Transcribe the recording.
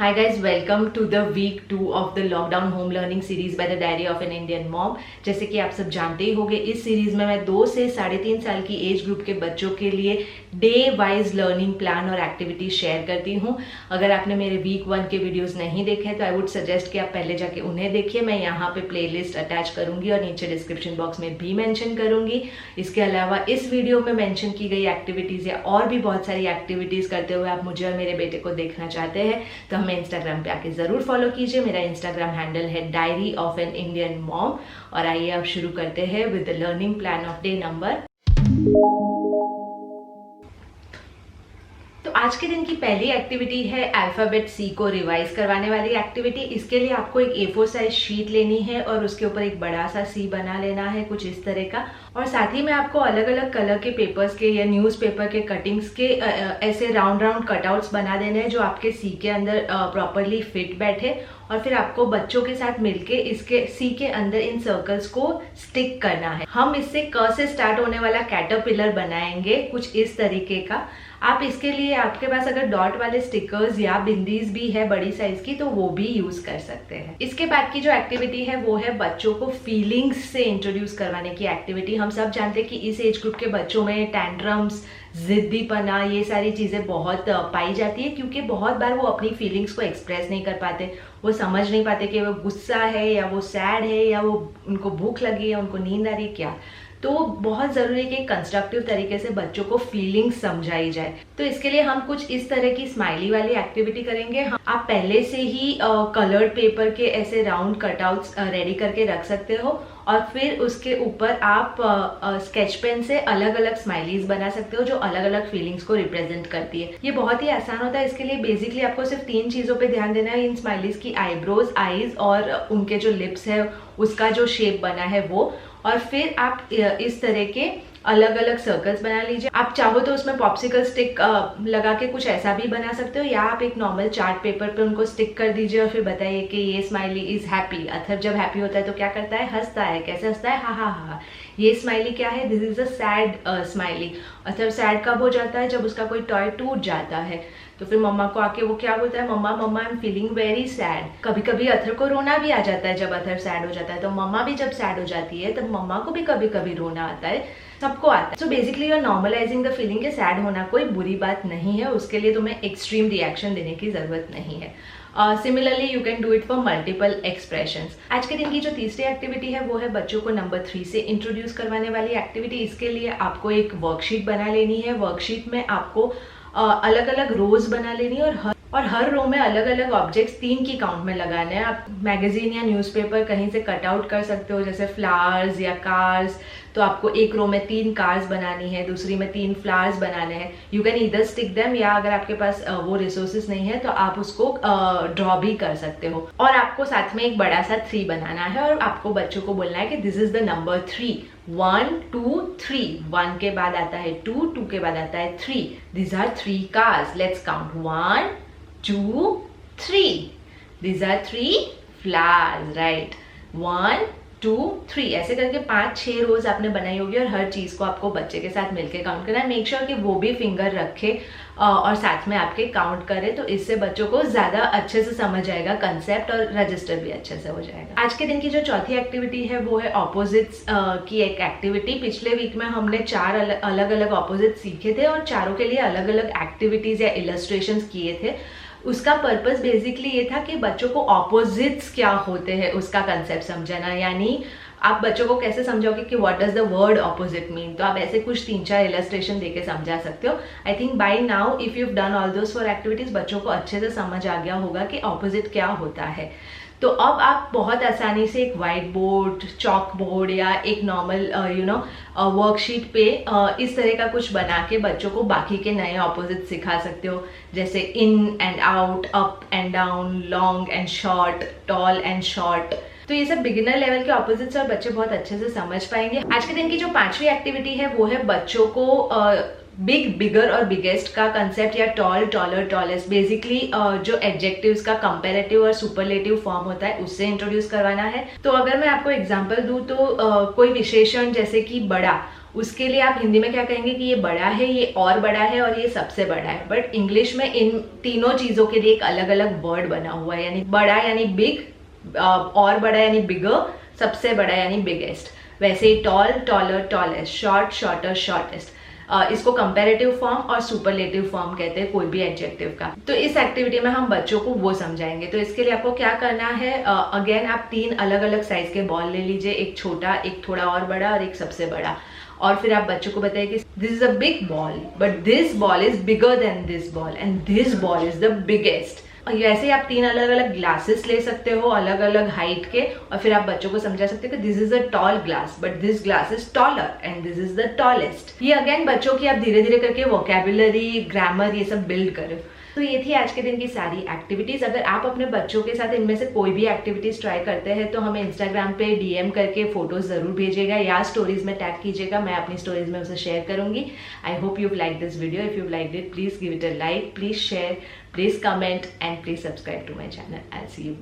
Hi guys, welcome to the week 2 of the lockdown home learning series by the Diary of an Indian Mom। जैसे कि आप सब जानते ही होंगे, इस सीरीज में मैं 2 से 3.5 साल की एज ग्रुप के बच्चों के लिए डे वाइज लर्निंग प्लान और एक्टिविटीज शेयर करती हूँ। अगर आपने मेरे वीक 1 के वीडियोस नहीं देखे तो आई वुड सजेस्ट कि आप पहले जाके उन्हें देखिए। मैं यहाँ पे प्लेलिस्ट अटैच करूंगी और नीचे डिस्क्रिप्शन बॉक्स में भी मेंशन करूंगी। इसके अलावा इस वीडियो में मेंशन की गई एक्टिविटीज या और भी बहुत सारी एक्टिविटीज करते हुए आप मुझे और मेरे बेटे को देखना चाहते हैं तो हमें इंस्टाग्राम पे आके जरूर फॉलो कीजिए। मेरा इंस्टाग्राम हैंडल है diary of an Indian mom. और आइए अब शुरू करते हैं with the learning plan of day number. तो आज के दिन की पहली एक्टिविटी है अल्फाबेट सी को रिवाइज करवाने वाली एक्टिविटी। इसके लिए आपको एक A4 साइज शीट लेनी है और उसके ऊपर एक बड़ा सा सी बना लेना है कुछ इस तरह का। और साथ ही में आपको अलग अलग कलर के पेपर्स के या न्यूज़पेपर के कटिंग्स के ऐसे राउंड राउंड कटआउट्स बना देने हैं जो आपके सी के अंदर प्रॉपरली फिट बैठे। और फिर आपको बच्चों के साथ मिलके इसके सी के अंदर इन सर्कल्स को स्टिक करना है। हम इससे क से स्टार्ट होने वाला कैटरपिलर बनाएंगे कुछ इस तरीके का। आप इसके लिए आपके पास अगर डॉट वाले स्टिकर्स या बिंदीज भी है बड़ी साइज की तो वो भी यूज कर सकते हैं। इसके बाद की जो एक्टिविटी है वो है बच्चों को फीलिंग्स से इंट्रोड्यूस करवाने की एक्टिविटी। हम सब जानते हैं कि इस एज ग्रुप के बच्चों में टैंट्रम्स, जिद्दीपना, ये सारी चीजें बहुत पाई जाती है क्योंकि बहुत बार वो अपनी फीलिंग्स को एक्सप्रेस नहीं कर पाते। वो समझ नहीं पाते कि वो गुस्सा है या वो सैड है या वो उनको भूख लगी है, उनको नींद आ रही है क्या। तो बहुत जरूरी है कि कंस्ट्रक्टिव तरीके से बच्चों को फीलिंग्स समझाई जाए। तो इसके लिए हम कुछ इस तरह की स्माइली वाली एक्टिविटी करेंगे। आप पहले से ही कलर्ड पेपर के ऐसे राउंड कटआउट्स रेडी करके रख सकते हो और फिर उसके ऊपर आप स्केच पेन से अलग अलग स्माइलीज बना सकते हो जो अलग अलग फीलिंग्स को रिप्रेजेंट करती है। ये बहुत ही आसान होता है। इसके लिए बेसिकली आपको सिर्फ 3 चीजों पे ध्यान देना है इन स्माइलीज की, आईब्रोज, आईज और उनके जो लिप्स है उसका जो शेप बना है वो। और फिर आप इस तरह के अलग अलग सर्कल्स बना लीजिए। आप चाहो तो उसमें पॉप्सिकल स्टिक लगा के कुछ ऐसा भी बना सकते हो या आप एक नॉर्मल चार्ट पेपर पे उनको स्टिक कर दीजिए और फिर बताइए कि ये स्माइली इज हैप्पी। अथर जब हैप्पी होता है तो क्या करता है, हंसता है। कैसे हंसता है, हा हा हा। ये स्माइली क्या है, this is a sad smiley. Other sad कब हो जाता है, जब उसका कोई टॉय टूट जाता है। तो फिर मम्मा को आके वो क्या बोलता है, mamma mamma I am feeling very sad. कभी कभी अथर को रोना भी आ जाता है जब अथर सैड हो जाता है। तो मम्मा भी जब सैड हो जाती है तब मम्मा को भी कभी कभी रोना आता है, सबको आता है। So basically you are normalising the feeling के सैड होना कोई बुरी बात नहीं है, उसके लिए तुम्हें एक्सट्रीम रिएक्शन देने की जरूरत नहीं है। Similarly you can do it for multiple expressions. आज के दिन की जो तीसरी एक्टिविटी है वो है बच्चों को नंबर 3 से इंट्रोड्यूस करवाने वाली एक्टिविटी। इसके लिए आपको एक वर्कशीट बना लेनी है। वर्कशीट में आपको अलग अलग रोज बना लेनी है और हर रो में अलग अलग ऑब्जेक्ट्स 3 की काउंट में लगाने हैं। आप मैगजीन या न्यूज़पेपर कहीं से कट आउट कर सकते हो, जैसे फ्लावर्स या कार्स। तो आपको एक रो में 3 कार्स बनानी है, दूसरी में 3 फ्लावर्स बनाने हैं। You can either stick them या अगर आपके पास वो रिसोर्सेस नहीं है तो आप उसको ड्रॉ भी कर सकते हो। और आपको साथ में एक बड़ा सा 3 बनाना है और आपको बच्चों को बोलना है कि दिस इज द नंबर 3। 1 2 3। 1 के बाद आता है 2, 2 के बाद आता है 3। These are 3 cars. Let's count 1 2 3. These are 3 flowers, right? 1 2 3 ऐसे करके 5-6 रोज आपने बनाई होगी और हर चीज को आपको बच्चे के साथ मिलकर काउंट करना है। मेक श्योर कि वो भी फिंगर रखे और साथ में आपके काउंट करे, तो इससे बच्चों को ज्यादा अच्छे से समझ आएगा कंसेप्ट और रजिस्टर भी अच्छे से हो जाएगा। आज के दिन की जो चौथी एक्टिविटी है वो है ऑपोजिट्स की एक एक्टिविटी। पिछले वीक में हमने 4 अलग अलग ऑपोजिट सीखे थे और चारों के लिए अलग अलग एक्टिविटीज या इलस्ट्रेशंस किए थे। उसका पर्पस बेसिकली ये था कि बच्चों को ऑपोजिट्स क्या होते हैं उसका कंसेप्ट समझाना। यानी आप बच्चों को कैसे समझोगे कि what does the word opposite mean, तो आप ऐसे कुछ 3-4 इलस्ट्रेशन देके समझा सकते हो। I think by now if you done all those 4 activities बच्चों को अच्छे से समझ आ गया होगा कि ऑपोजिट क्या होता है। तो अब आप बहुत आसानी से एक व्हाइट बोर्ड, चॉक बोर्ड या एक नॉर्मल वर्कशीट पे इस तरह का कुछ बना के बच्चों को बाकी के नए ऑपोजिट सिखा सकते हो, जैसे in and out, up and down, long and short, tall and short. तो ये सब बिगिनर लेवल के ऑपोजिट्स और बच्चे बहुत अच्छे से समझ पाएंगे। आज के दिन की जो 5वीं एक्टिविटी है वो है बच्चों को बिग, बिगर और बिगेस्ट का कंसेप्ट या टॉल, टॉलर, टॉलेस्ट बेसिकली जो एडजेक्टिव्स का कंपैरेटिव और सुपरलेटिव फॉर्म होता है उससे इंट्रोड्यूस करवाना है। तो अगर मैं आपको एग्जांपल दूं तो कोई विशेषण जैसे कि बड़ा, उसके लिए आप हिंदी में क्या कहेंगे कि ये बड़ा है, ये और बड़ा है और ये सबसे बड़ा है। बट इंग्लिश में इन तीनों चीजों के लिए एक अलग अलग वर्ड बना हुआ है, यानी बड़ा यानी बिग, और बड़ा यानी बिगर, सबसे बड़ा यानी बिगेस्ट। वैसे ही tall, taller, tallest, short, shorter, shortest. इसको कंपैरेटिव फॉर्म और सुपरलेटिव फॉर्म कहते हैं कोई भी एडजेक्टिव का। तो इस एक्टिविटी में हम बच्चों को वो समझाएंगे। तो इसके लिए आपको क्या करना है, अगेन आप 3 अलग अलग साइज के बॉल ले लीजिए, एक छोटा, एक थोड़ा और बड़ा और एक सबसे बड़ा। और फिर आप बच्चों को बताइए कि this is a big ball, but this ball is bigger than this ball and this ball is the biggest. और ऐसे ही आप 3 अलग अलग ग्लासेस ले सकते हो, अलग अलग हाइट के, और फिर आप बच्चों को समझा सकते हो कि this is a tall glass but this glass is taller and this is the tallest. ये अगेन बच्चों की आप धीरे धीरे करके वोकैबुलरी, ग्रामर ये सब बिल्ड करो। तो ये थी आज के दिन की सारी एक्टिविटीज। अगर आप अपने बच्चों के साथ इनमें से कोई भी एक्टिविटीज ट्राई करते हैं तो हमें इंस्टाग्राम पे DM करके फोटोज जरूर भेजिएगा या स्टोरीज में टैग कीजिएगा, मैं अपनी स्टोरीज में उसे शेयर करूंगी। I hope you like this video. If you like it, please give it a like, please share, please comment and please subscribe to my channel. I see you.